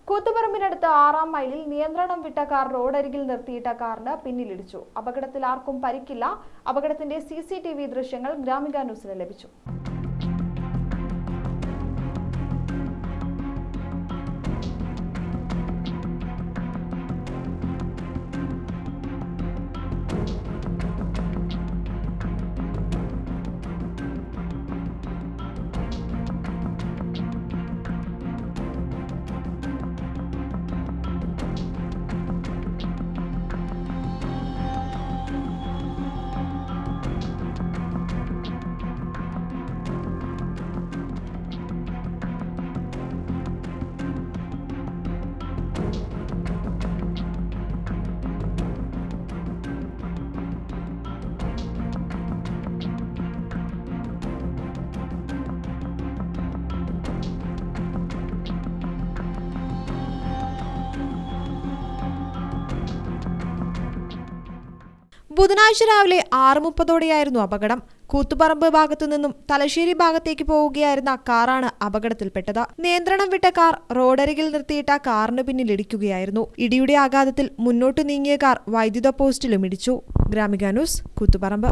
കൂത്തുപറമ്പിനടുത്ത് 6-ാം മൈലിൽ നിയന്ത്രണം വിട്ട കാർ റോഡരികിൽ നിർത്തിയിട്ട കാറിന് പിന്നിലിടിച്ചു. അപകടത്തിൽ ആർക്കും പരിക്കില്ല. അപകടത്തിന്റെ CCTV ദൃശ്യങ്ങൾ ഗ്രാമിക ന്യൂസിന് ലഭിച്ചു. ബുധനാഴ്ച രാവിലെ 6:30ഓടെയായിരുന്നു അപകടം. കൂത്തുപറമ്പ് ഭാഗത്തു നിന്നും തലശ്ശേരി ഭാഗത്തേക്ക് പോവുകയായിരുന്ന കാറാണ് അപകടത്തിൽപ്പെട്ടത്. നിയന്ത്രണം വിട്ട കാർ റോഡരികിൽ നിർത്തിയിട്ട കാറിന് പിന്നിലിടിക്കുകയായിരുന്നു. ഇടിയുടെ ആഘാതത്തിൽ മുന്നോട്ടു നീങ്ങിയ കാർ വൈദ്യുത പോസ്റ്റിലും ഇടിച്ചു. ഗ്രാമിക ന്യൂസ്, കൂത്തുപറമ്പ്.